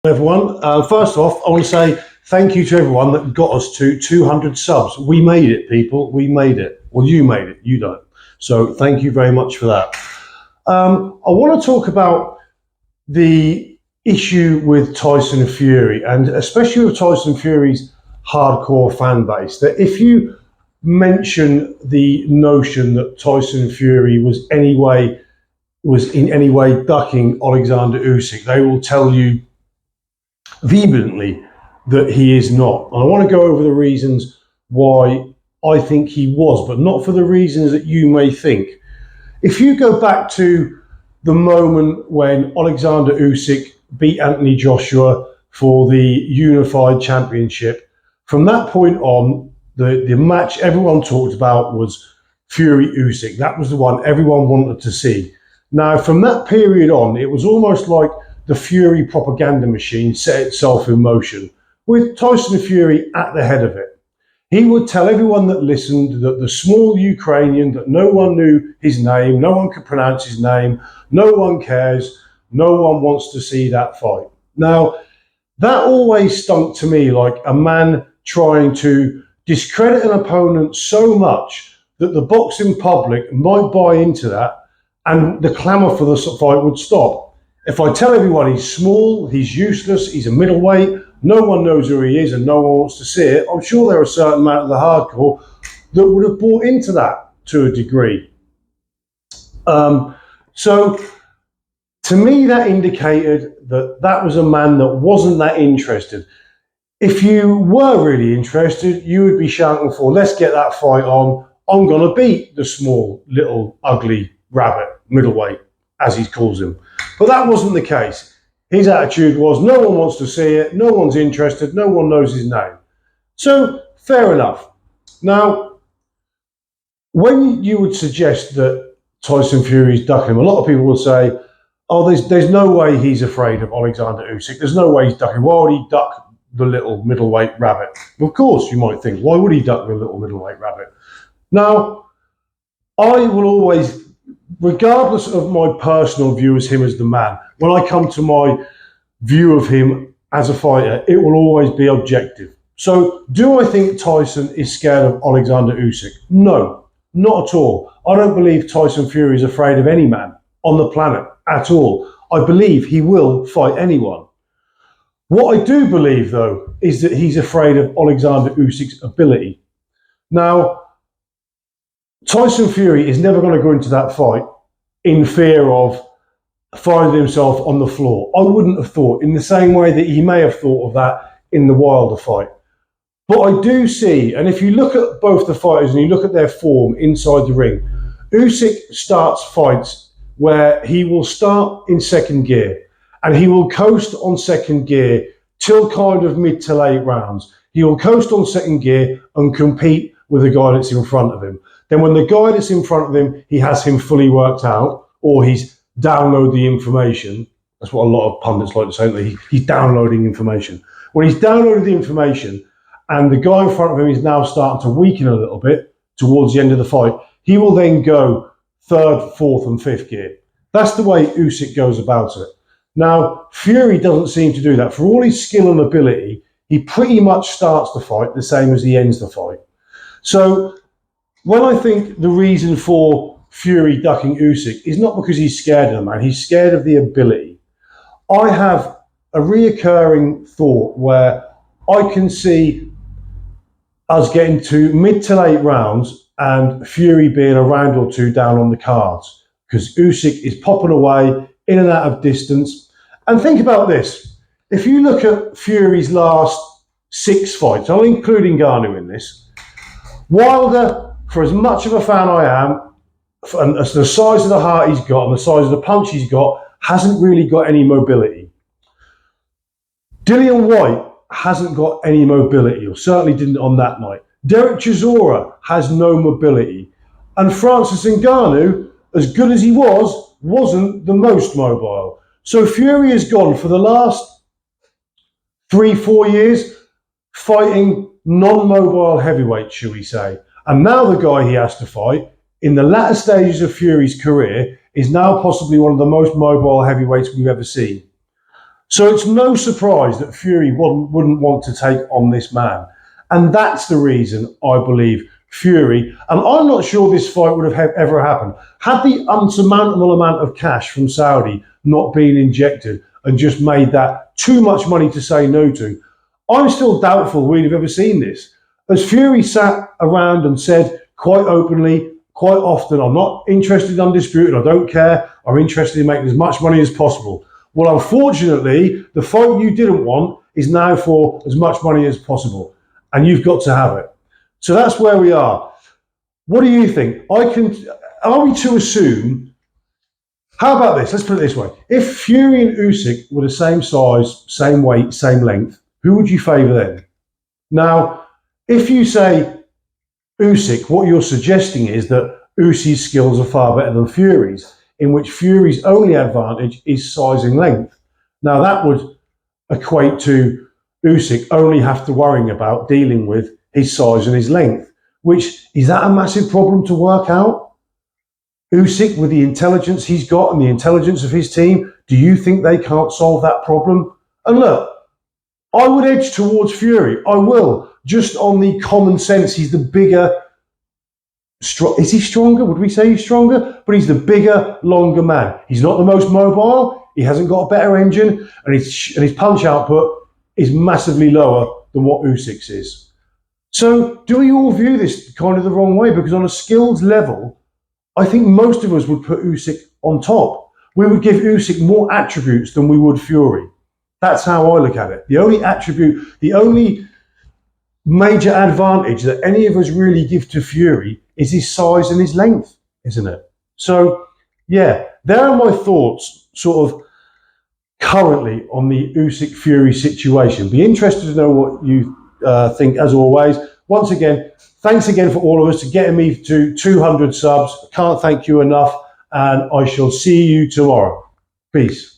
Everyone. First off, I want to say thank you to everyone that got us to 200 subs. We made it, people. We made it. Well, you made it. You don't. So thank you very much for that. I want to talk about the issue with Tyson Fury, and especially with Tyson Fury's hardcore fan base, that if you mention the notion that Tyson Fury was in any way ducking Oleksandr Usyk, they will tell you vehemently that he is not. And I want to go over the reasons why I think he was, but not for the reasons that you may think. If you go back to the moment when Oleksandr Usyk beat Anthony Joshua for the unified championship, from that point on, the match everyone talked about was Fury Usyk. That was the one everyone wanted to see. Now, from that period on, it was almost like the Fury propaganda machine set itself in motion, with Tyson Fury at the head of it. He would tell everyone that listened that the small Ukrainian, that no one knew his name, no one could pronounce his name, no one cares, no one wants to see that fight. Now, that always stunk to me like a man trying to discredit an opponent so much that the boxing public might buy into that and the clamour for the fight would stop. If I tell everyone he's small, he's useless, he's a middleweight, no one knows who he is and no one wants to see it, I'm sure there are a certain amount of the hardcore that would have bought into that to a degree. So to me, that indicated that that was a man that wasn't that interested. If you were really interested, you would be shouting for, let's get that fight on. I'm going to beat the small, little, ugly rabbit, middleweight, as he calls him. But that wasn't the case. His attitude was, no one wants to see it, no one's interested, no one knows his name. So, fair enough. Now, when you would suggest that Tyson Fury is ducking him, a lot of people will say, oh, there's no way he's afraid of Oleksandr Usyk. There's no way he's ducking. Why would he duck the little middleweight rabbit? Of course, you might think, why would he duck the little middleweight rabbit? Now, I will always, regardless of my personal view as him as the man, when I come to my view of him as a fighter, it will always be objective. So, do I think Tyson is scared of Oleksandr Usyk? No, not at all. I don't believe Tyson Fury is afraid of any man on the planet at all. I believe he will fight anyone. What I do believe, though, is that he's afraid of Oleksandr Usyk's ability. Now, Tyson Fury is never going to go into that fight in fear of finding himself on the floor. I wouldn't have thought, in the same way that he may have thought of that in the Wilder fight. But I do see, and if you look at both the fighters and you look at their form inside the ring, Usyk starts fights where he will start in second gear and he will coast on second gear till kind of mid to late rounds. He will coast on second gear and compete with the guy that's in front of him. Then when the guy that's in front of him, he has him fully worked out, or he's download the information. That's what a lot of pundits like to say, he's downloading information. When he's downloaded the information and the guy in front of him is now starting to weaken a little bit towards the end of the fight, he will then go third, fourth and fifth gear. That's the way Usyk goes about it. Now, Fury doesn't seem to do that. For all his skill and ability, he pretty much starts the fight the same as he ends the fight. So when I think the reason for Fury ducking Usyk is not because he's scared of the man, he's scared of the ability. I have a reoccurring thought where I can see us getting to mid to late rounds and Fury being a round or two down on the cards because Usyk is popping away in and out of distance. And think about this. If you look at Fury's last 6 fights, I'm including Ngannou in this, Wilder, for as much of a fan I am, and the size of the heart he's got and the size of the punch he's got, hasn't really got any mobility. Dillian Whyte hasn't got any mobility, or certainly didn't on that night. Derek Chisora has no mobility. And Francis Ngannou, as good as he was, wasn't the most mobile. So Fury has gone for the last 3-4 years fighting non-mobile heavyweights, shall we say. And now the guy he has to fight in the latter stages of Fury's career is now possibly one of the most mobile heavyweights we've ever seen. So it's no surprise that Fury wouldn't want to take on this man. And that's the reason I believe Fury, and I'm not sure this fight would have ever happened, had the unsurmountable amount of cash from Saudi not been injected and just made that too much money to say no to. I'm still doubtful we'd have ever seen this. As Fury sat around and said quite openly, quite often, I'm not interested in undisputed, I don't care, I'm interested in making as much money as possible. Well, unfortunately, the fight you didn't want is now for as much money as possible, and you've got to have it. So that's where we are. What do you think? Are we to assume, how about this? Let's put it this way. If Fury and Usyk were the same size, same weight, same length, who would you favour then? Now, if you say Usyk, what you're suggesting is that Usyk's skills are far better than Fury's, in which Fury's only advantage is size and length. Now, that would equate to Usyk only have to worry about dealing with his size and his length, which is that a massive problem to work out? Usyk, with the intelligence he's got and the intelligence of his team, do you think they can't solve that problem? And look, I would edge towards Fury. I will, just on the common sense. He's the bigger, is he stronger? Would we say he's stronger? But he's the bigger, longer man. He's not the most mobile. He hasn't got a better engine, and his punch output is massively lower than what Usyk's is. So do we all view this kind of the wrong way? Because on a skills level, I think most of us would put Usyk on top. We would give Usyk more attributes than we would Fury. That's how I look at it. The only attribute, the only major advantage that any of us really give to Fury is his size and his length, isn't it? So, yeah, there are my thoughts sort of currently on the Usyk-Fury situation. Be interested to know what you think, as always. Once again, thanks again for all of us to getting me to 200 subs. I can't thank you enough, and I shall see you tomorrow. Peace.